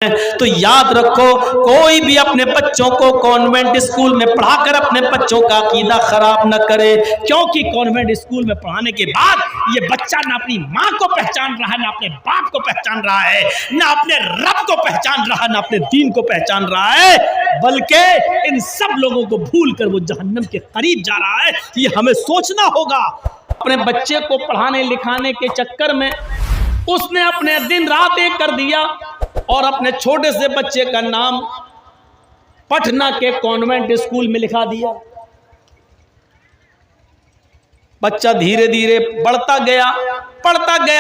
तो याद रखो, कोई भी अपने बच्चों को कॉन्वेंट स्कूल में पढ़ाकर अपने बच्चों का अकीदा खराब न करे, क्योंकि कॉन्वेंट स्कूल में पढ़ाने के बाद ये बच्चा ना अपनी माँ को पहचान रहा है, ना अपने बाप को पहचान रहा है, ना अपने रब को पहचान रहा है, ना अपने दीन को पहचान रहा है, बल्कि इन सब लोगों को भूल कर वो जहन्नम के करीब जा रहा है। ये हमें सोचना होगा। अपने बच्चे को पढ़ाने लिखाने के चक्कर में उसने अपने दिन रात एक कर दिया और अपने छोटे से बच्चे का नाम पटना के कॉन्वेंट स्कूल में लिखा दिया। बच्चा धीरे धीरे पढ़ता गया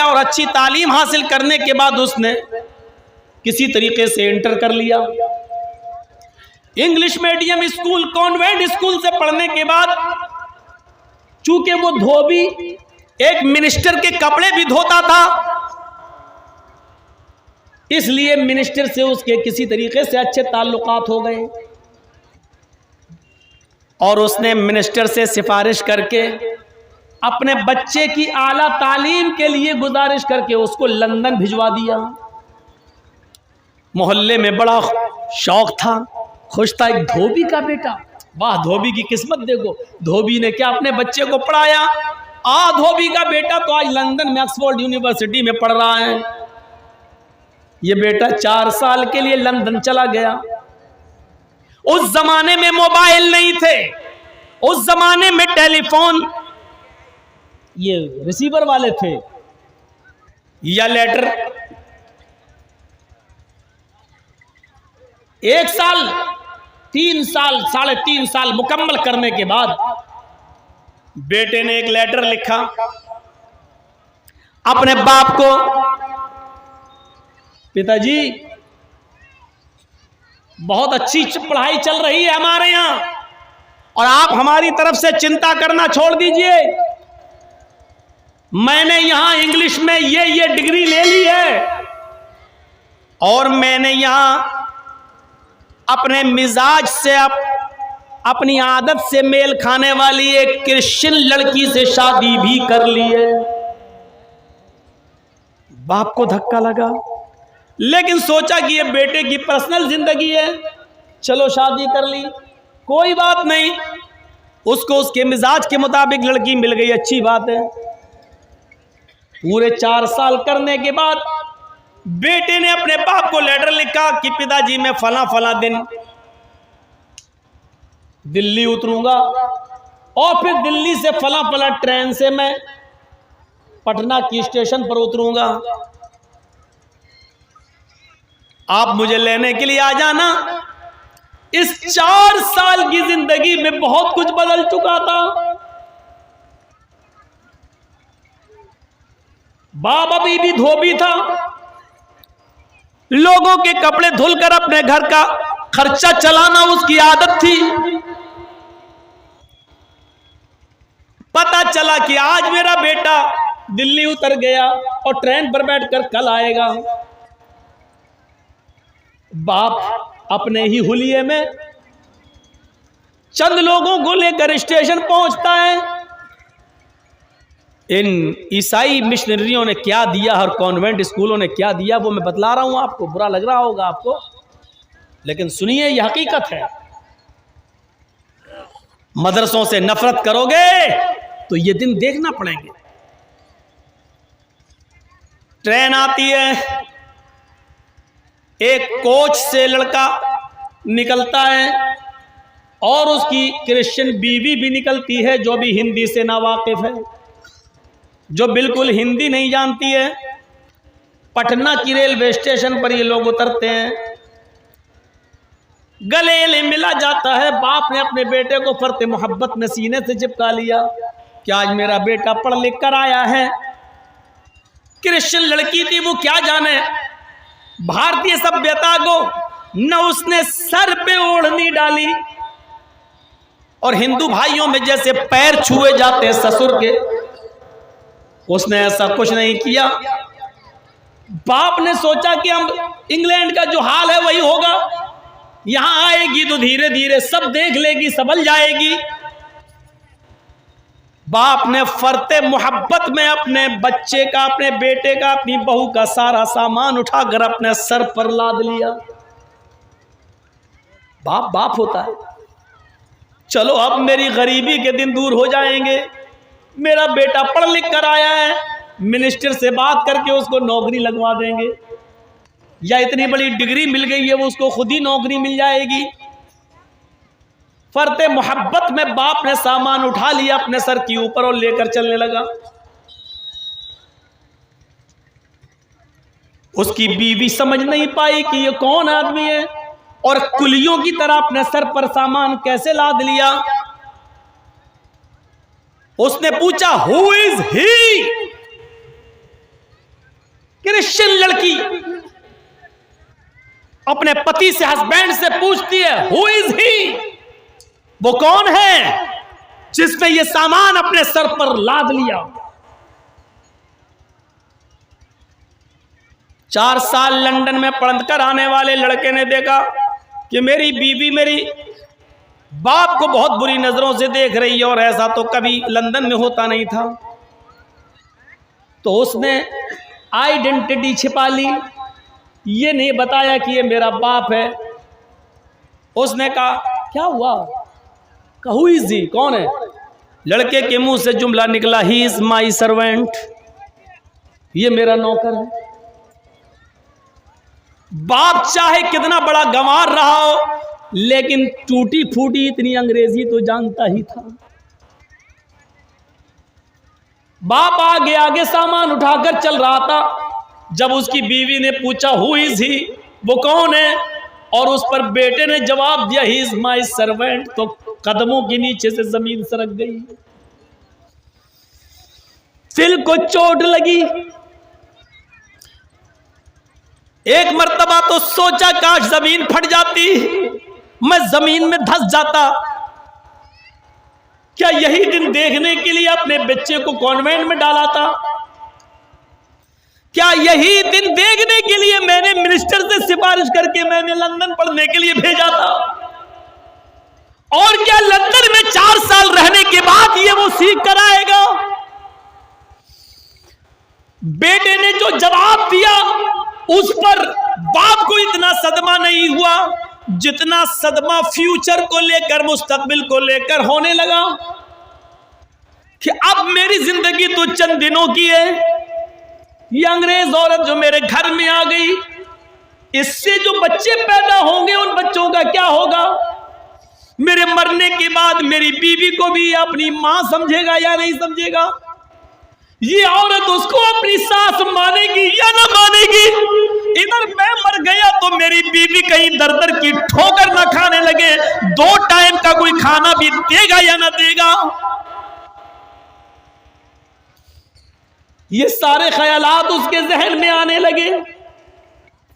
और अच्छी तालीम हासिल करने के बाद उसने किसी तरीके से इंटर कर लिया। English medium school convent school से पढ़ने के बाद चूंकि वो धोबी एक मिनिस्टर के कपड़े भी धोता था, इसलिए मिनिस्टर से उसके किसी तरीके से अच्छे ताल्लुकात हो गए और उसने मिनिस्टर से सिफारिश करके अपने बच्चे की आला तालीम के लिए गुजारिश करके उसको लंदन भिजवा दिया। मोहल्ले में बड़ा शौक था, खुश था, एक धोबी का बेटा, वाह धोबी की किस्मत देखो, धोबी ने क्या अपने बच्चे को पढ़ाया। धोबी का बेटा तो आज लंदन में ऑक्सफोर्ड यूनिवर्सिटी में पढ़ रहा है। ये बेटा 4 साल के लिए लंदन चला गया। उस जमाने में मोबाइल नहीं थे, उस जमाने में टेलीफोन ये रिसीवर वाले थे या लेटर। 1 साल 3 साल 3.5 साल मुकम्मल करने के बाद बेटे ने एक लेटर लिखा अपने बाप को, पिताजी बहुत अच्छी पढ़ाई चल रही है हमारे यहाँ और आप हमारी तरफ से चिंता करना छोड़ दीजिए। मैंने यहाँ इंग्लिश में ये डिग्री ले ली है और मैंने यहाँ अपने मिजाज से अपनी आदत से मेल खाने वाली एक क्रिश्चियन लड़की से शादी भी कर ली है। बाप को धक्का लगा, लेकिन सोचा कि ये बेटे की पर्सनल जिंदगी है, चलो शादी कर ली, कोई बात नहीं, उसको उसके मिजाज के मुताबिक लड़की मिल गई, अच्छी बात है। पूरे 4 साल करने के बाद बेटे ने अपने बाप को लेटर लिखा कि पिताजी मैं फला दिन दिल्ली उतरूंगा और फिर दिल्ली से फला ट्रेन से मैं पटना की स्टेशन पर उतरूंगा, आप मुझे लेने के लिए आ जाना। इस 4 साल की जिंदगी में बहुत कुछ बदल चुका था। बाप अभी भी धोबी था, लोगों के कपड़े धुलकर अपने घर का खर्चा चलाना उसकी आदत थी। पता चला कि आज मेरा बेटा दिल्ली उतर गया और ट्रेन पर बैठकर कल आएगा। बाप अपने ही हुलिये में चंद लोगों को लेकर स्टेशन पहुंचता है। इन ईसाई मिशनरियों ने क्या दिया और कॉन्वेंट स्कूलों ने क्या दिया वो मैं बतला रहा हूं आपको, बुरा लग रहा होगा आपको, लेकिन सुनिए यह हकीकत है। मदरसों से नफरत करोगे तो ये दिन देखना पड़ेंगे। ट्रेन आती है, एक कोच से लड़का निकलता है और उसकी क्रिश्चियन बीवी भी निकलती है जो भी हिंदी से नावाकिफ है, जो बिल्कुल हिंदी नहीं जानती है। पटना की रेलवे स्टेशन पर ये लोग उतरते हैं, गले मिला जाता है। बाप ने अपने बेटे को फर्ते मोहब्बत में सीने से चिपका लिया कि आज मेरा बेटा पढ़ लिख कर आया है। क्रिश्चियन लड़की थी, वो क्या जाने भारतीय सभ्यता को, न उसने सर पे ओढ़नी डाली और हिंदू भाइयों में जैसे पैर छुए जाते ससुर के, उसने ऐसा कुछ नहीं किया। बाप ने सोचा कि हम इंग्लैंड का जो हाल है वही होगा, यहां आएगी तो धीरे धीरे सब देख लेगी, संभल जाएगी। बाप ने फरते मोहब्बत में अपने बच्चे का, अपने बेटे का, अपनी बहू का सारा सामान उठाकर अपने सर पर लाद लिया। बाप बाप होता है। चलो अब मेरी गरीबी के दिन दूर हो जाएंगे, मेरा बेटा पढ़ लिख कर आया है, मिनिस्टर से बात करके उसको नौकरी लगवा देंगे, या इतनी बड़ी डिग्री मिल गई है वो उसको खुद ही नौकरी मिल जाएगी। फरते मोहब्बत में बाप ने सामान उठा लिया अपने सर के ऊपर और लेकर चलने लगा। उसकी बीवी समझ नहीं पाई कि ये कौन आदमी है और कुलियों की तरह अपने सर पर सामान कैसे लाद लिया। उसने पूछा, हु इज ही? क्रिश्चियन लड़की अपने पति से, हस्बैंड से पूछती है, हु इज ही? वो कौन है जिसने ये सामान अपने सर पर लाद लिया? 4 साल लंदन में पढ़कर आने वाले लड़के ने देखा कि मेरी बीवी मेरी बाप को बहुत बुरी नजरों से देख रही है और ऐसा तो कभी लंदन में होता नहीं था। तो उसने आइडेंटिटी छिपा ली, ये नहीं बताया कि ये मेरा बाप है। उसने कहा, क्या हुआ? Who is he? कौन है? लड़के के मुंह से जुमला निकला, ही इज माई सर्वेंट, ये मेरा नौकर है। बाप चाहे कितना बड़ा गंवार रहा हो, लेकिन टूटी फूटी इतनी अंग्रेजी तो जानता ही था। बाप आगे आगे सामान उठाकर चल रहा था। जब उसकी बीवी ने पूछा, हु इज ही? वो कौन है? और उस पर बेटे ने जवाब दिया, ही इज माई सर्वेंट, तो कदमों के नीचे से जमीन सरक गई। दिल को चोट लगी। एक मर्तबा तो सोचा काश जमीन फट जाती, मैं जमीन में धंस जाता। क्या यही दिन देखने के लिए अपने बच्चे को कॉन्वेंट में डाला था? क्या यही दिन देखने के लिए मैंने मिनिस्टर से सिफारिश करके मैंने लंदन पढ़ने के लिए भेजा था? और क्या लंदन में 4 साल रहने के बाद ये वो सीख कर आएगा? बेटे ने जो जवाब दिया उस पर बाप को इतना सदमा नहीं हुआ जितना सदमा फ्यूचर को लेकर, मुस्तकबिल को लेकर होने लगा कि अब मेरी जिंदगी तो चंद दिनों की है। ये अंग्रेज औरत जो मेरे घर में आ गई, इससे जो बच्चे पैदा होंगे उन बच्चों का क्या होगा? मेरे मरने के बाद मेरी बीवी को भी अपनी मां समझेगा या नहीं समझेगा? ये औरत उसको अपनी सास मानेगी या ना मानेगी? इधर मैं मर गया तो मेरी बीवी कहीं दर दर की ठोकर ना खाने लगे, 2 टाइम का कोई खाना भी देगा या ना देगा? ये सारे ख्यालात उसके जहन में आने लगे।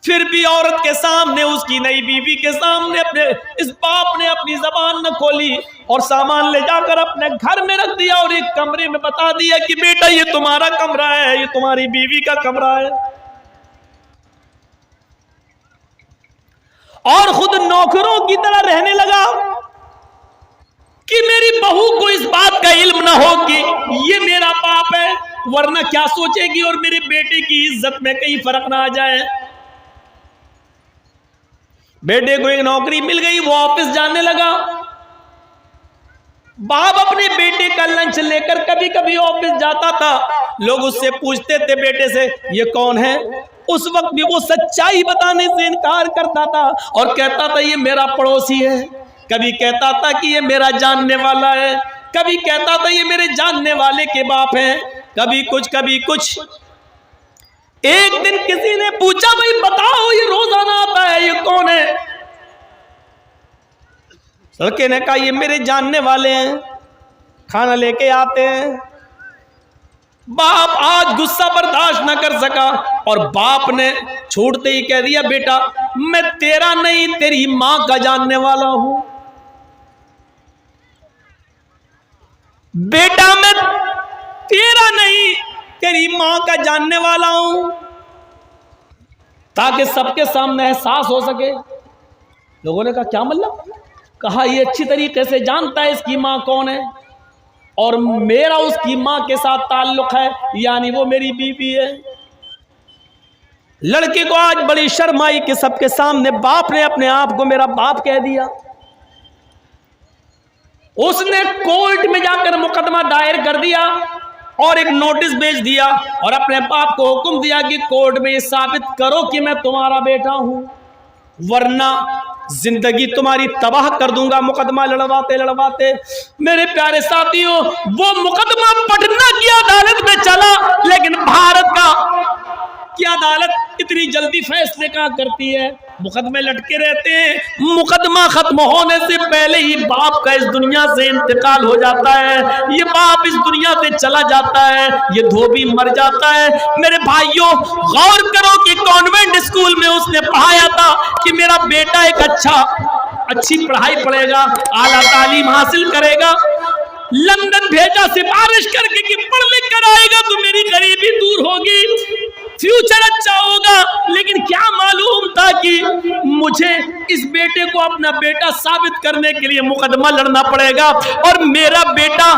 फिर भी औरत के सामने, उसकी नई बीवी के सामने अपने इस बाप ने अपनी जबान न खोली और सामान ले जाकर अपने घर में रख दिया और एक कमरे में बता दिया कि बेटा ये तुम्हारा कमरा है, ये तुम्हारी बीवी का कमरा है। और खुद नौकरों की तरह रहने लगा कि मेरी बहू को इस बात का इल्म ना हो कि ये मेरा बाप है, वरना क्या सोचेगी और मेरे बेटे की इज्जत में कहीं फर्क ना आ जाए। बेटे को एक नौकरी मिल गई, वो ऑफिस जाने लगा। बाप अपने बेटे का लंच लेकर कभी कभी ऑफिस जाता था। लोग उससे पूछते थे बेटे से, ये कौन है? उस वक्त भी वो सच्चाई बताने से इनकार करता था और कहता था ये मेरा पड़ोसी है। कभी कहता था कि ये मेरा जानने वाला है, कभी कहता था ये मेरे जानने वाले के बाप हैं, कभी कुछ कभी कुछ। एक दिन किसी ने पूछा, भाई बताओ ये रोजाना आता है, ये कौन है? लड़के ने कहा ये मेरे जानने वाले हैं, खाना लेके आते हैं। बाप आज गुस्सा बर्दाश्त न कर सका और बाप ने छोड़ते ही कह दिया, बेटा मैं तेरा नहीं तेरी मां का जानने वाला हूं। बेटा मैं तेरा नहीं तेरी मां का जानने वाला हूं, ताकि सबके सामने एहसास हो सके। लोगों ने कहा क्या मतलब? कहा ये अच्छी तरीके से जानता है इसकी मां कौन है। और मेरा उसकी मां के साथ ताल्लुक है, यानी वो मेरी बीवी है। लड़के को आज बड़ी शर्म आई कि सबके सामने बाप ने अपने आप को मेरा बाप कह दिया। उसने कोर्ट में जाकर मुकदमा दायर कर दिया और एक नोटिस भेज दिया और अपने बाप को हुक्म दिया कि कोर्ट में ये साबित करो कि मैं तुम्हारा बेटा हूं, वरना जिंदगी तुम्हारी तबाह कर दूंगा। मुकदमा लड़वाते लड़वाते मेरे प्यारे साथियों, वो मुकदमा पटना की अदालत में चला, लेकिन भारत का की अदालत इतनी जल्दी फैसले कहां करती है, मुकदमे लटके रहते हैं। मुकदमा खत्म होने से पहले ही बाप का इस दुनिया से इंतकाल हो जाता है, ये बाप इस दुनिया से चला जाता है, ये धोबी मर जाता है। मेरे भाइयों, गौर करो कि कॉन्वेंट स्कूल में उसने पढ़ाया था कि मेरा बेटा एक अच्छी पढ़ाई पढ़ेगा, आला तालीम हासिल करेगा। लंदन भेजा सिफारिश करके कि पढ़ लिख कर आएगा तो मेरी गरीबी दूर होगी, फ्यूचर अच्छा होगा। लेकिन क्या मालूम था कि मुझे इस बेटे को अपना बेटा साबित करने के लिए मुकदमा लड़ना पड़ेगा और मेरा बेटा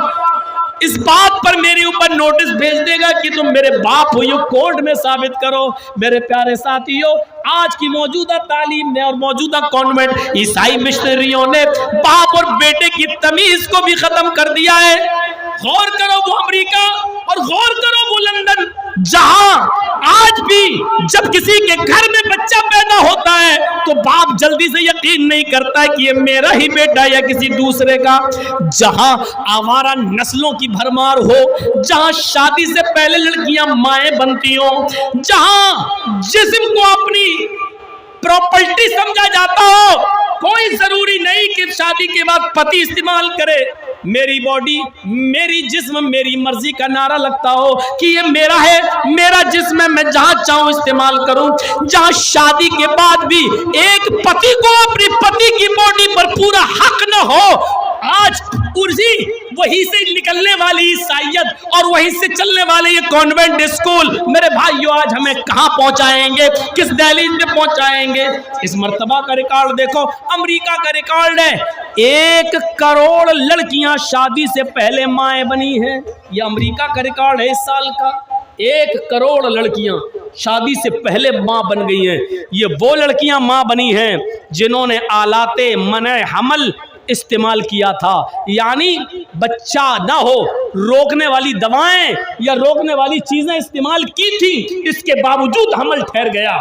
इस बात पर मेरे ऊपर नोटिस भेज देगा कि तुम मेरे बाप हो, ये कोर्ट में साबित करो। मेरे प्यारे साथियों, आज की मौजूदा तालीम ने और मौजूदा कॉन्वेंट ईसाई मिशनरियों ने बाप और बेटे की तमीज को भी खत्म कर दिया है। गौर करो वो अमेरिका और गौर करो वो लंदन, जहां आज भी जब किसी के घर में बच्चा पैदा होता है तो बाप जल्दी से यकीन नहीं करता है कि ये मेरा ही बेटा या किसी दूसरे का। जहां आवारा नस्लों की भरमार हो, जहां शादी से पहले लड़कियां माएं बनती हो, जहां जिस्म को अपनी प्रॉपर्टी समझा जाता हो, कोई जरूरी नहीं कि शादी के बाद पति इस्तेमाल करे। मेरी बॉडी, मेरी जिस्म, मेरी मर्जी का नारा लगता हो कि ये मेरा है, मेरा जिस्म है, मैं जहां चाहूं इस्तेमाल करूं। जहां शादी के बाद भी एक पति को अपनी पति की बॉडी पर पूरा हक न हो, आज उर्जी वहीं से निकलने वाली ईसाइयत और वहीं से चलने वाले ये कॉन्वेंट स्कूल, मेरे भाइयों, आज हमें कहां पहुंचाएंगे, किस दहलीज में पहुंचाएंगे। इस मर्तबा का रिकॉर्ड देखो, अमेरिका का रिकॉर्ड है, 1 करोड़ लड़कियां शादी से पहले माएं बनी हैं। ये अमेरिका का रिकॉर्ड है इस साल का। 1 करोड़ लड़कियां शादी से पहले मां बन गई हैं। ये वो लड़कियां मां बनी हैं जिन्होंने आलाते मने हमल इस्तेमाल किया था, यानी बच्चा ना हो रोकने वाली दवाएं या रोकने वाली चीजें इस्तेमाल की थी, इसके बावजूद हमल ठहर गया।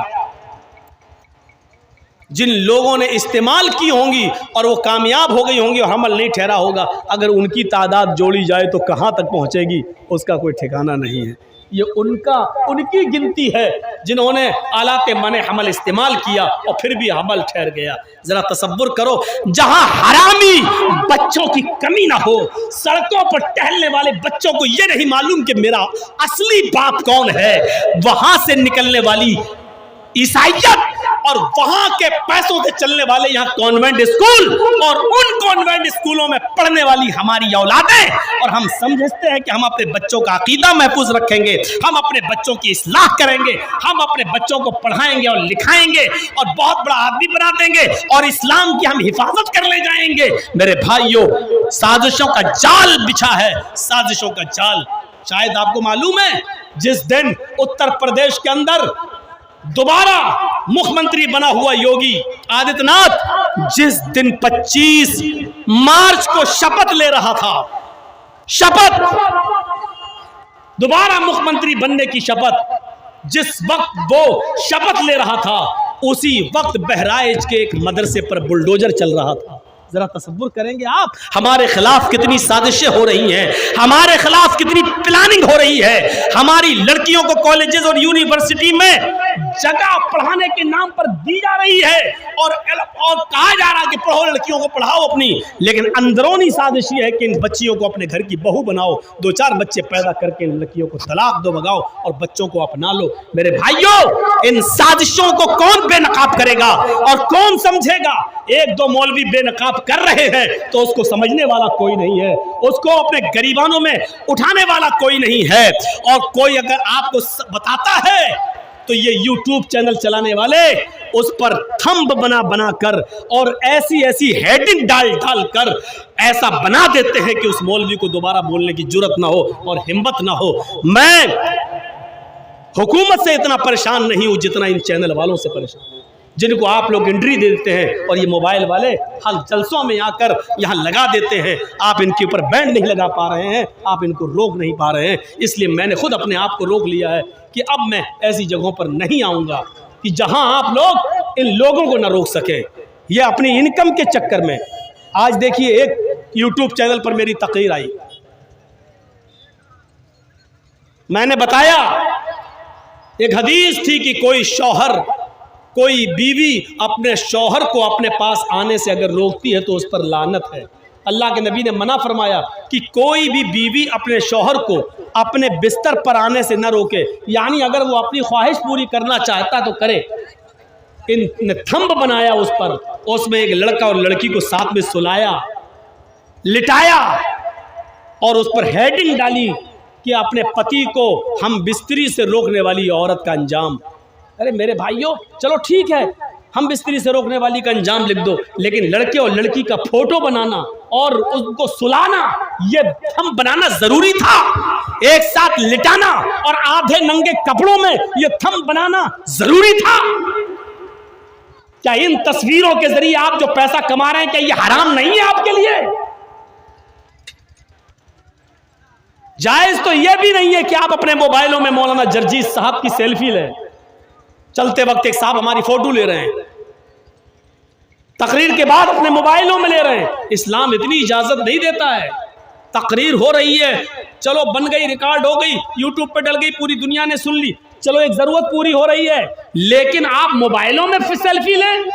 जिन लोगों ने इस्तेमाल की होंगी और वो कामयाब हो गई होंगी और हमल नहीं ठहरा होगा, अगर उनकी तादाद जोड़ी जाए तो कहां तक पहुंचेगी उसका कोई ठिकाना नहीं है। ये उनकी गिनती है जिन्होंने आलाते मने हमल इस्तेमाल किया और फिर भी हमल ठहर गया। जरा तसव्वुर करो, जहां हरामी बच्चों की कमी ना हो, सड़कों पर टहलने वाले बच्चों को ये नहीं मालूम कि मेरा असली बाप कौन है, वहां से निकलने वाली ईसाइयत और वहां के पैसों से चलने वाले यहाँ कॉन्वेंट स्कूल और उन कॉन्वेंट स्कूलों में पढ़ने वाली हमारी औलादें, और हम समझते हैं कि हम अपने बच्चों का अकीदा महफूज रखेंगे, हम अपने बच्चों की इस्लाह करेंगे, हम अपने बच्चों को पढ़ाएंगे और लिखाएंगे और बहुत बड़ा आदमी बना देंगे और इस्लाम की हम हिफाजत कर ले जाएंगे। मेरे भाइयों, साजिशों का जाल बिछा है, साजिशों का जाल। शायद आपको मालूम है, जिस दिन उत्तर प्रदेश के अंदर दोबारा मुख्यमंत्री बना हुआ योगी आदित्यनाथ, जिस दिन 25 मार्च को शपथ ले रहा था, शपथ दोबारा मुख्यमंत्री बनने की शपथ, जिस वक्त वो शपथ ले रहा था उसी वक्त बहराइच के एक मदरसे पर बुलडोजर चल रहा था। जरा तसव्वुर करेंगे आप, हमारे खिलाफ कितनी साजिशें हो रही हैं, हमारे खिलाफ कितनी प्लानिंग हो रही है। हमारी लड़कियों को कॉलेजेस और यूनिवर्सिटी में जगह पढ़ाने के नाम पर दी जा रही है और कहा जा रहा है कि पढ़ो, लड़कियों को पढ़ाओ अपनी, लेकिन अंदरूनी साजिश ये है कि इन बच्चियों को अपने घर की बहू बनाओ, 2-4 बच्चे पैदा करके इन लड़कियों को तलाक दो, भगाओ और बच्चों को अपना लो। मेरे भाइयों, इन साजिशों को कौन बेनकाब करेगा और कौन समझेगा? 1-2 मौलवी बेनकाब कर रहे हैं तो उसको समझने वाला कोई नहीं है, उसको अपने गरीबानों में उठाने वाला कोई नहीं है। और कोई अगर आपको बताता है तो ये यूट्यूब चैनल चलाने वाले उस पर थंब बना बना कर और ऐसी ऐसी हेडिंग डाल डाल कर ऐसा बना देते हैं कि उस मौलवी को दोबारा बोलने की जुर्रत ना हो और हिम्मत ना हो। मैं हुकूमत से इतना परेशान नहीं हूं जितना इन चैनल वालों से परेशान हूं, जिनको आप लोग एंट्री दे देते हैं और ये मोबाइल वाले हर जलसों में आकर यहाँ लगा देते हैं। आप इनके ऊपर बैंड नहीं लगा पा रहे हैं, आप इनको रोक नहीं पा रहे हैं। इसलिए मैंने खुद अपने आप को रोक लिया है कि अब मैं ऐसी जगहों पर नहीं आऊँगा कि जहाँ आप लोग इन लोगों को ना रोक सके। ये अपनी इनकम के चक्कर में, आज देखिए एक यूट्यूब चैनल पर मेरी तकरीर आई, मैंने बताया एक हदीस थी कि कोई बीवी अपने शौहर को अपने पास आने से अगर रोकती है तो उस पर लानत है। अल्लाह के नबी ने मना फरमाया कि कोई भी बीवी अपने शौहर को अपने बिस्तर पर आने से न रोके, यानी अगर वो अपनी ख्वाहिश पूरी करना चाहता तो करे। इनने थंब बनाया उस पर, उसमें एक लड़का और लड़की को साथ में सुलाया, लिटाया और उस पर हेडिंग डाली कि अपने पति को हम बिस्तरी से रोकने वाली औरत का अंजाम। अरे मेरे भाइयों, चलो ठीक है, हम बिस्तरी से रोकने वाली का अंजाम लिख दो, लेकिन लड़के और लड़की का फोटो बनाना और उसको सुलाना, ये थंब बनाना जरूरी था? एक साथ लिटाना और आधे नंगे कपड़ों में ये थंब बनाना जरूरी था? क्या इन तस्वीरों के जरिए आप जो पैसा कमा रहे हैं, क्या ये हराम नहीं है आपके लिए? जायज तो यह भी नहीं है कि आप अपने मोबाइलों में मौलाना जर्जीस साहब की सेल्फी लें। चलते वक्त एक साहब हमारी फोटो ले रहे हैं, तकरीर के बाद अपने मोबाइलों में ले रहे हैं। इस्लाम इतनी इजाजत नहीं देता है। तकरीर हो रही है, चलो बन गई, रिकॉर्ड हो गई, यूट्यूब पे डल गई, पूरी दुनिया ने सुन ली, चलो एक जरूरत पूरी हो रही है, लेकिन आप मोबाइलों में फिर सेल्फी लें,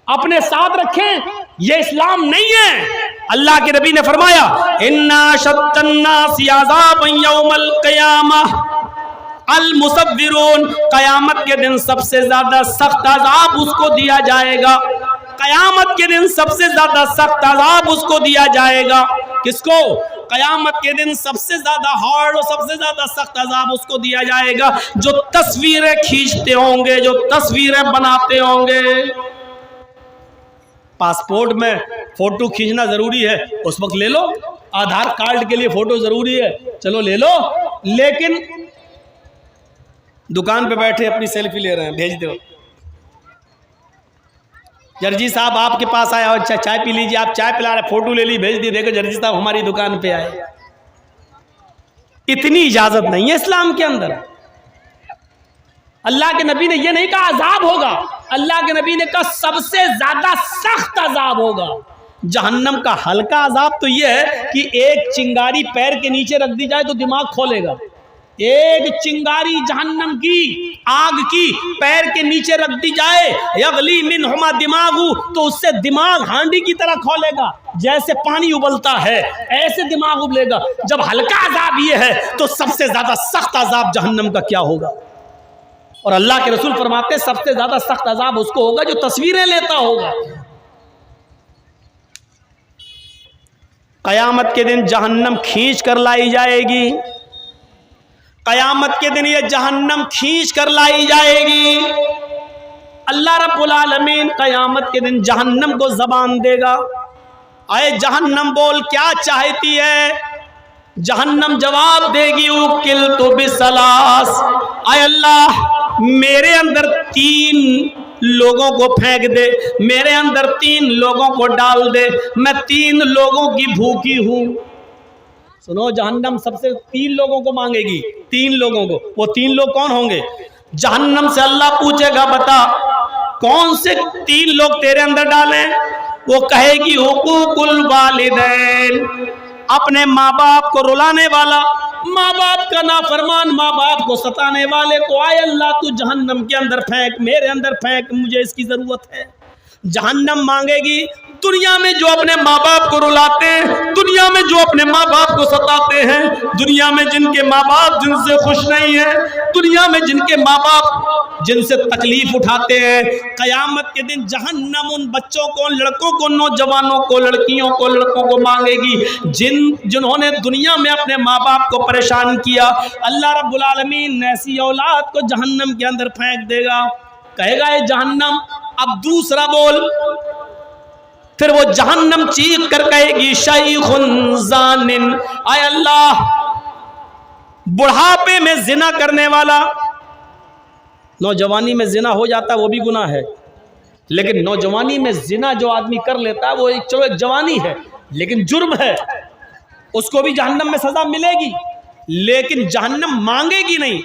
अपने साथ रखें, ये इस्लाम नहीं है। अल्लाह के नबी ने फरमाया, इन्ना शद्दन्नासी अज़ाबन यौमल क़ियामह अल मुसव्विरून, कयामत के दिन सबसे ज्यादा सख्त अज़ाब उसको दिया जाएगा। कयामत के दिन सबसे ज्यादा सख्त अज़ाब उसको दिया जाएगा। किसको? कयामत के दिन सबसे ज्यादा हार्ड और सबसे ज्यादा सख्त अज़ाब उसको दिया जाएगा जो तस्वीरें खींचते होंगे, जो तस्वीरें बनाते होंगे। पासपोर्ट में फोटो खींचना जरूरी है, उस वक्त ले लो। आधार कार्ड के लिए फोटो जरूरी है, चलो ले लो, लेकिन दुकान पे बैठे अपनी सेल्फी ले रहे हैं, भेज दो। जर्जी साहब आपके पास आया और चाय पी लीजिए, आप चाय पिला रहे, फोटो ले ली, भेज दी, देखो जर्जी साहब हमारी दुकान पे आए। इतनी इजाजत नहीं है इस्लाम के अंदर। अल्लाह के नबी ने यह नहीं कहा अजाब होगा, अल्लाह के नबी ने कहा सबसे ज्यादा सख्त अजाब होगा। जहन्नम का हल्का अजाब तो यह है कि एक चिंगारी पैर के नीचे रख दी जाए तो दिमाग खोलेगा। एक चिंगारी जहन्नम की आग की पैर के नीचे रख दी जाए, यगली मिनहुमा दिमागु, तो उससे दिमाग हांडी की तरह खोलेगा, जैसे पानी उबलता है ऐसे दिमाग उबलेगा। जब हल्का अजाब ये है तो सबसे ज्यादा सख्त अजाब जहन्नम का क्या होगा? और अल्लाह के रसूल फरमाते हैं सबसे ज्यादा सख्त अजाब उसको होगा जो तस्वीरें लेता होगा। कयामत के दिन जहन्नम खींच कर लाई जाएगी, कयामत के दिन ये जहन्नम खींच कर लाई जाएगी। अल्लाह रब्बुल आलमीन कयामत के दिन जहन्नम को जबान देगा, आए जहन्नम बोल क्या चाहती है? जहन्नम जवाब देगी उकिल तो बिसलास, आए अल्लाह मेरे अंदर 3 लोगों को फेंक दे, मेरे अंदर 3 लोगों को डाल दे, मैं 3 लोगों की भूखी हूं। सुनो, जहन्नम सबसे 3 लोगों को मांगेगी, 3 लोगों को। वो 3 लोग कौन होंगे? जहन्नम से अल्लाह पूछेगा बता कौन से 3 लोग तेरे अंदर डाले? वो कहेगी हुकूकुल वालिदैन, अपने माँ बाप को रुलाने वाला, माँ बाप का नाफरमान, माँ बाप को सताने वाले को आए अल्लाह तू जहन्नम के अंदर फेंक, मेरे अंदर फेंक, मुझे इसकी जरूरत है। जहन्नम मांगेगी। दुनिया में जो अपने माँ बाप को रुलाते हैं, दुनिया में जो अपने माँ बाप को सताते हैं, दुनिया में जिनके माँ बाप जिनसे खुश नहीं है, दुनिया में जिनके माँ बाप जिनसे तकलीफ उठाते हैं, कयामत के दिन जहन्नम उन बच्चों को, लड़कों को, नौजवानों को, लड़कियों को, लड़कों को मांगेगी जिन्होंने दुनिया में अपने माँ बाप को परेशान किया। अल्लाह रब्बुल आलमीन ऐसी औलाद को जहन्नम के अंदर फेंक देगा। कहेगा ये जहन्नम, अब दूसरा बोल। फिर वो जहन्नम चीख कर कहेगी शैखुन ज़ानिन, आय अल्लाह, बुढ़ापे में जिना करने वाला। नौजवानी में जिना हो जाता है वो भी गुनाह है, लेकिन नौजवानी में जिना जो आदमी कर लेता है वो चलो एक जवानी है लेकिन जुर्म है, उसको भी जहन्नम में सजा मिलेगी, लेकिन जहन्नम मांगेगी नहीं।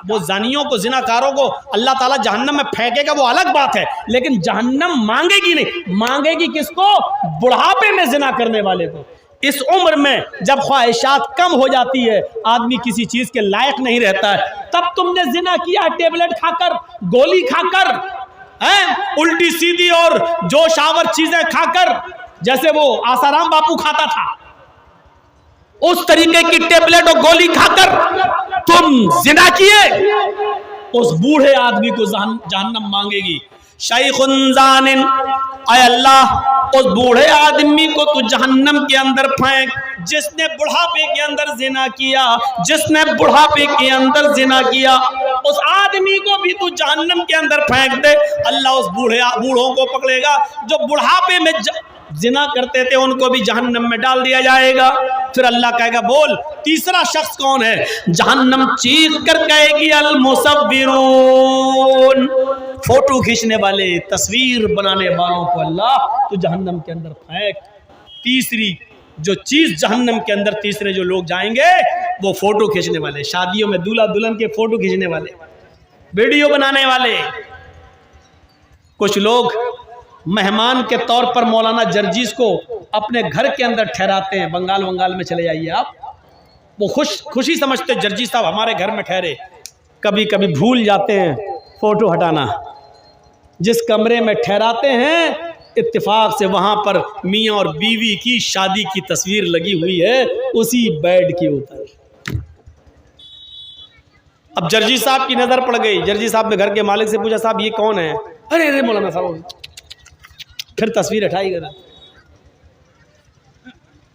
वो जानियों को, जिनाकारों को अल्लाह ताला जहन्नम में फेंकेगा वो अलग बात है, लेकिन जहन्नम मांगेगी नहीं। मांगेगी किसको? बुढ़ापे में जिना करने वाले को। इस उम्र में जब ख्वाहिशात कम हो जाती है, आदमी किसी चीज के लायक नहीं रहता है, तब तुमने जिना किया, टेबलेट खाकर, गोली खाकर, उल्टी सीधी और जोश आवर चीजें खाकर, जैसे वो आसाराम बापू खाता था, उस तरीके की टेबलेट और गोली खाकर तुम जिना किए, उस बूढ़े आदमी को जहन्नम मांगेगी। शैखुन ज़ानिन, आय अल्लाह, उस बूढ़े आदमी को तू जहन्नम के अंदर फेंक, जिसने बुढ़ापे के अंदर जिना किया, जिसने बुढ़ापे के अंदर जिना किया, उस आदमी को भी तू जहन्नम के अंदर फेंक दे। अल्लाह उस बूढ़ों को पकड़ेगा जो बुढ़ापे में जिना करते थे, उनको भी जहन्नम में डाल दिया जाएगा। फिर अल्लाह कहेगा बोल तीसरा शख्स कौन है? जहन्नम चीख कर कहेगी अल मुसव्विरून, फोटो खींचने वाले, तस्वीर बनाने वालों को अल्लाह तो जहन्नम के अंदर फेंक। तीसरी जो चीज जहन्नम के अंदर, तीसरे जो लोग जाएंगे वो फोटो खींचने वाले, शादियों में दूल्हा दुल्हन के फोटो खींचने वाले, वीडियो बनाने वाले। कुछ लोग मेहमान के तौर पर मौलाना जर्जीस को अपने घर के अंदर ठहराते हैं। बंगाल में चले जाइए आप, वो खुशी समझते जर्जीस साहब हमारे घर में ठहरे। कभी कभी भूल जाते हैं फोटो हटाना। जिस कमरे में ठहराते हैं इत्तेफाक से वहां पर मियाँ और बीवी की शादी की तस्वीर लगी हुई है उसी बेड के ऊपर। अब जर्जी साहब की नजर पड़ गई। जर्जी साहब ने घर के मालिक से पूछा, साहब ये कौन है? अरे अरे मौलाना साहब, फिर तस्वीर हटाई गई।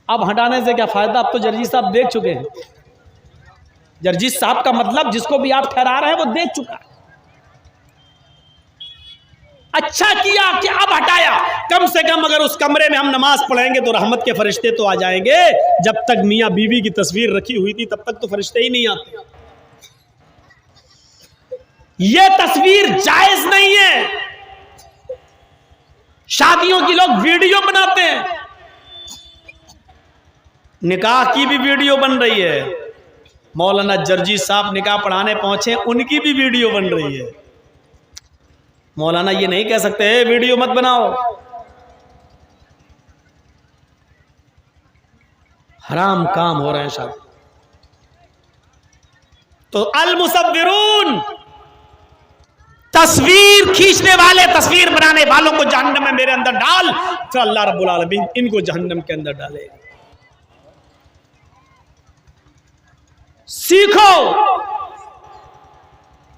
अब हटाने से क्या फायदा, अब तो जर्जी साहब देख चुके हैं। जर्जी साहब का मतलब जिसको भी आप ठहरा रहे हैं वो देख चुका। अच्छा किया कि अब हटाया, कम से कम अगर उस कमरे में हम नमाज पढ़ेंगे तो रहमत के फरिश्ते तो आ जाएंगे। जब तक मियाँ बीवी की तस्वीर रखी हुई थी तब तक तो फरिश्ते ही नहीं आते। ये तस्वीर जायज नहीं है। शादियों की लोग वीडियो बनाते हैं, निकाह की भी वीडियो बन रही है। मौलाना जर्जी साहब निकाह पढ़ाने पहुंचे, उनकी भी वीडियो बन रही है। मौलाना ये नहीं कह सकते वीडियो मत बनाओ। हराम काम हो रहे हैं सब। तो अल मुसव्विरून, तस्वीर खींचने वाले, तस्वीर बनाने वालों को जहन्नम में मेरे अंदर डाल, फिर अल्लाह रब्बुल आलमीन इनको जहन्नम के अंदर डाले। सीखो,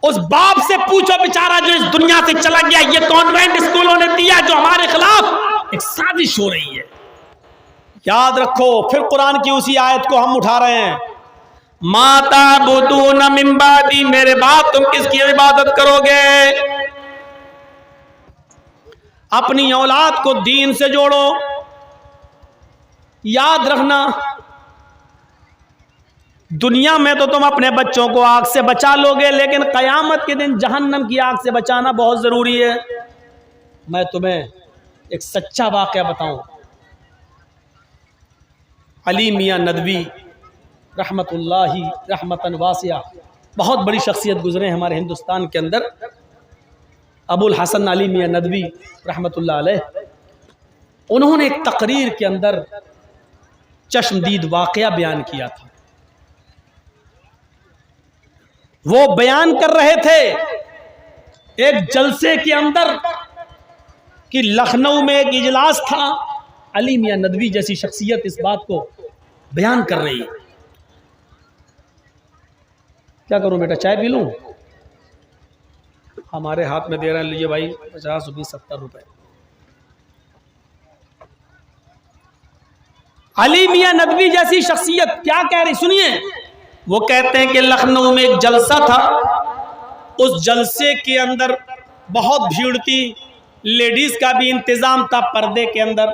उस बाप से पूछो बेचारा जो इस दुनिया से चला गया। ये कॉन्वेंट स्कूलों ने दिया जो हमारे खिलाफ एक साजिश हो रही है। याद रखो, फिर कुरान की उसी आयत को हम उठा रहे हैं, माता बुदून मिन बादी, मेरे बाद तुम किसकी इबादत करोगे? अपनी औलाद को दीन से जोड़ो। याद रखना, दुनिया में तो तुम अपने बच्चों को आग से बचा लोगे, लेकिन कयामत के दिन जहन्नम की आग से बचाना बहुत जरूरी है। मैं तुम्हें एक सच्चा वाकया बताऊं। अली मियाँ नदवी रहमतुल्लाही रहमतन वासिया, बहुत बड़ी शख्सियत गुजरे हमारे हिंदुस्तान के अंदर। अबुल हसन अली मियाँ नदवी रहमतुल्लाह अलैह, उन्होंने एक तकरीर के अंदर चश्मदीद वाकया बयान किया था। वो बयान कर रहे थे एक जलसे के अंदर कि लखनऊ में एक इजलास था, अली मियां नदवी जैसी शख्सियत इस बात को बयान कर रही है। क्या करूं बेटा, चाय पी लूं? हमारे हाथ में दे रहे हैं, लीजिए भाई 50 रुपये 70 रुपए। अली मियां नदवी जैसी शख्सियत क्या कह रही, सुनिए। वो कहते हैं कि लखनऊ में एक जलसा था, उस जलसे के अंदर बहुत भीड़ थी, लेडीज का भी इंतजाम था, पर्दे के अंदर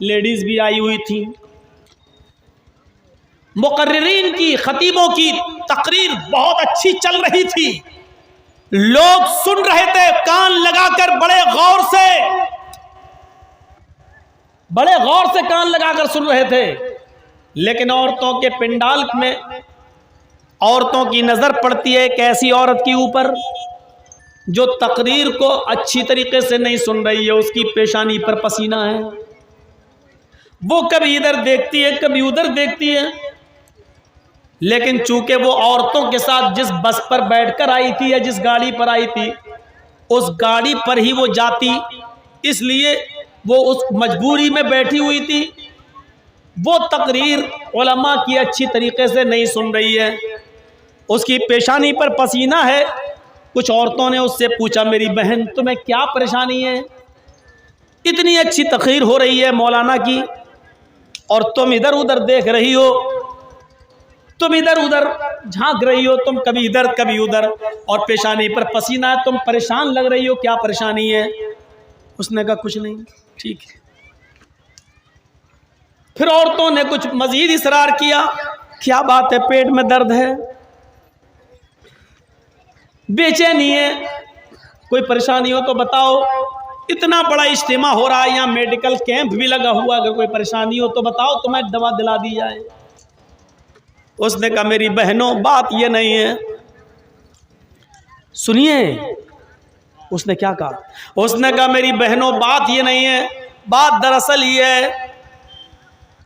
लेडीज भी आई हुई थी। मुकर्रिरीन की, खतीबों की तकरीर बहुत अच्छी चल रही थी, लोग सुन रहे थे कान लगाकर, बड़े गौर से कान लगाकर सुन रहे थे। लेकिन औरतों के पिंडाल में औरतों की नजर पड़ती है एक ऐसी औरत के ऊपर जो तकरीर को अच्छी तरीके से नहीं सुन रही है, उसकी पेशानी पर पसीना है, वो कभी इधर देखती है कभी उधर देखती है। लेकिन चूंकि वो औरतों के साथ जिस बस पर बैठकर आई थी या जिस गाड़ी पर आई थी, उस गाड़ी पर ही वो जाती, इसलिए वो उस मजबूरी में बैठी हुई थी। वो तकरीर उलमा की अच्छी तरीके से नहीं सुन रही है, उसकी पेशानी पर पसीना है। कुछ औरतों ने उससे पूछा, मेरी बहन तुम्हें क्या परेशानी है, इतनी अच्छी तकरीर हो रही है मौलाना की और तुम इधर उधर देख रही हो, तुम इधर उधर झांक रही हो, तुम कभी इधर कभी उधर, और पेशानी पर पसीना है, तुम परेशान लग रही हो, क्या परेशानी है? उसने कहा कुछ नहीं। ठीक है। फिर औरतों ने कुछ मजीद इसरार किया, क्या बात है, पेट में दर्द है, बेचैनी है, कोई परेशानी हो तो बताओ, इतना बड़ा इज्तिमा हो रहा है, यहाँ मेडिकल कैंप भी लगा हुआ, अगर कोई परेशानी हो तो बताओ, तुम्हें दवा दिला दी जाए। उसने कहा मेरी बहनों बात ये नहीं है, सुनिए। उसने क्या कहा? उसने कहा मेरी बहनों बात ये नहीं है, बात दरअसल ये है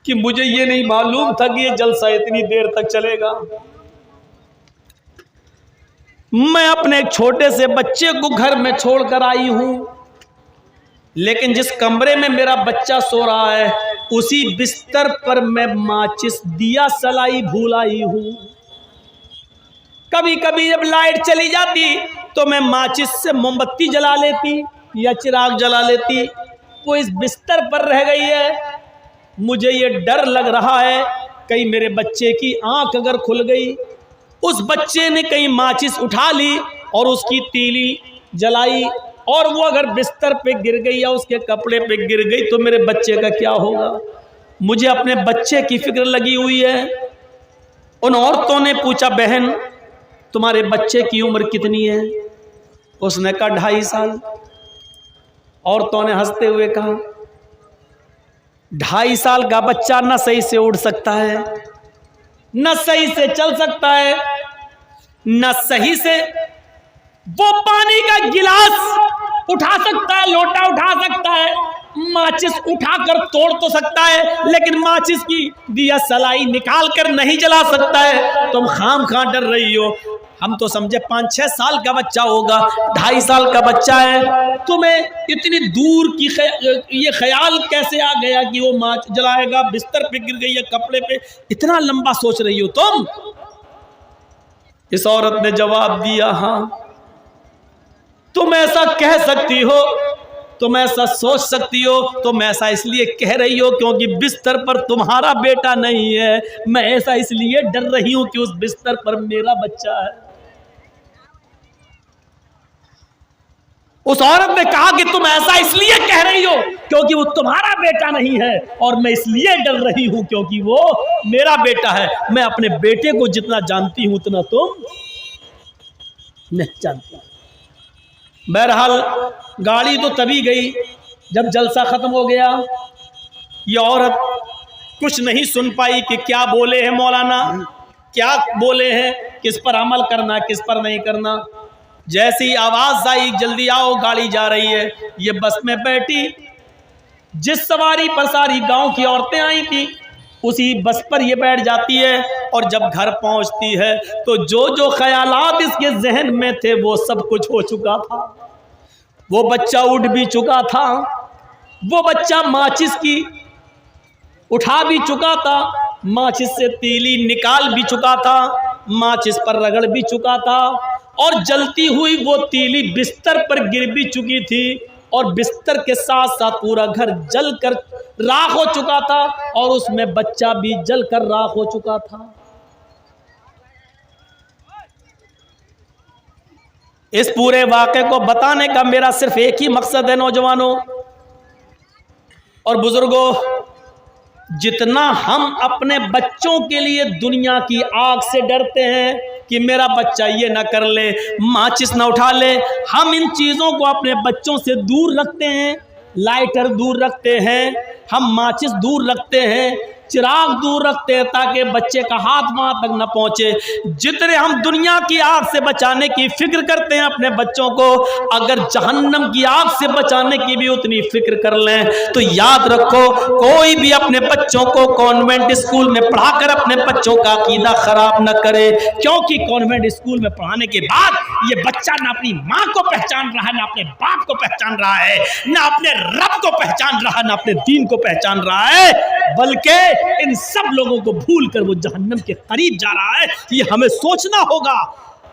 कि मुझे ये नहीं मालूम था कि ये जलसा इतनी देर तक चलेगा। मैं अपने एक छोटे से बच्चे को घर में छोड़कर आई हूं, लेकिन जिस कमरे में मेरा बच्चा सो रहा है उसी बिस्तर पर मैं माचिस दिया सलाई भूल आई हूं। कभी कभी जब लाइट चली जाती तो मैं माचिस से मोमबत्ती जला लेती या चिराग जला लेती, वो इस बिस्तर पर रह गई है। मुझे ये डर लग रहा है कहीं मेरे बच्चे की आंख अगर खुल गई, उस बच्चे ने कहीं माचिस उठा ली और उसकी तीली जलाई और वो अगर बिस्तर पे गिर गई या उसके कपड़े पे गिर गई तो मेरे बच्चे का क्या होगा? मुझे अपने बच्चे की फिक्र लगी हुई है। उन औरतों ने पूछा बहन तुम्हारे बच्चे की उम्र कितनी है? उसने कहा 2.5 साल। औरतों ने हंसते हुए कहा 2.5 साल का बच्चा न सही से उड़ सकता है, न सही से चल सकता है, न सही से वो पानी का गिलास उठा सकता है, लोटा उठा सकता है, माचिस उठाकर तोड़ तो सकता है, लेकिन माचिस की दिया सलाई निकाल कर नहीं जला सकता है। तुम खाम डर रही हो। हम तो समझे 5-6 साल का बच्चा होगा, 2.5 साल का बच्चा है। तुम्हें इतनी दूर की ये ख्याल कैसे आ गया कि वो माच जलाएगा, बिस्तर पे गिर गई है, कपड़े पे, इतना लंबा सोच रही हो तुम? इस औरत ने जवाब दिया हाँ, तुम ऐसा कह सकती हो, तुम ऐसा सोच सकती हो, तुम ऐसा इसलिए कह रही हो क्योंकि बिस्तर पर तुम्हारा बेटा नहीं है। मैं ऐसा इसलिए डर रही हूं कि उस बिस्तर पर मेरा बच्चा है। उस औरत ने कहा कि तुम ऐसा इसलिए कह रही हो क्योंकि वो तुम्हारा बेटा नहीं है, और मैं इसलिए डर रही हूं क्योंकि वो मेरा बेटा है। मैं अपने बेटे को जितना जानती हूं उतना तुम नहीं जानती। बहरहाल गाड़ी तो तभी गई जब जलसा खत्म हो गया। ये औरत कुछ नहीं सुन पाई कि क्या बोले हैं मौलाना, क्या बोले हैं, किस पर अमल करना किस पर नहीं करना। जैसी आवाज आई जल्दी आओ गाड़ी जा रही है, ये बस में बैठी, जिस सवारी पर सारी गांव की औरतें आई थी उसी बस पर ये बैठ जाती है, और जब घर पहुंचती है तो जो जो ख्यालात इसके जहन में थे वो सब कुछ हो चुका था। वो बच्चा उठ भी चुका था, वो बच्चा माचिस की उठा भी चुका था, माचिस से तीली निकाल भी चुका था, माचिस पर रगड़ भी चुका था, और जलती हुई वो तीली बिस्तर पर गिर भी चुकी थी, और बिस्तर के साथ साथ पूरा घर जलकर राख हो चुका था, और उसमें बच्चा भी जलकर राख हो चुका था। इस पूरे वाक़े को बताने का मेरा सिर्फ एक ही मकसद है नौजवानों और बुजुर्गों, जितना हम अपने बच्चों के लिए दुनिया की आग से डरते हैं कि मेरा बच्चा ये ना कर ले, माचिस ना उठा ले, हम इन चीज़ों को अपने बच्चों से दूर रखते हैं। लाइटर दूर रखते हैं, हम माचिस दूर रखते हैं, चिराग दूर रखते हैं ताकि बच्चे का हाथ वहां तक न पहुंचे। जितने हम दुनिया की आग से बचाने की फिक्र करते हैं अपने बच्चों को, अगर जहन्नम की आग से बचाने की भी उतनी फिक्र कर लें तो याद रखो, कोई भी अपने बच्चों को कॉन्वेंट स्कूल में पढ़ाकर अपने बच्चों का अकीदा खराब न करे, क्योंकि कॉन्वेंट स्कूल में पढ़ाने के बाद ये बच्चा ना अपनी माँ को पहचान रहा है, ना अपने बाप को पहचान रहा है, ना अपने रब को पहचान रहा है, ना अपने दीन को पहचान रहा है, बल्कि इन सब लोगों को भूलकर वो जहन्नम के करीब जा रहा है। ये हमें सोचना होगा।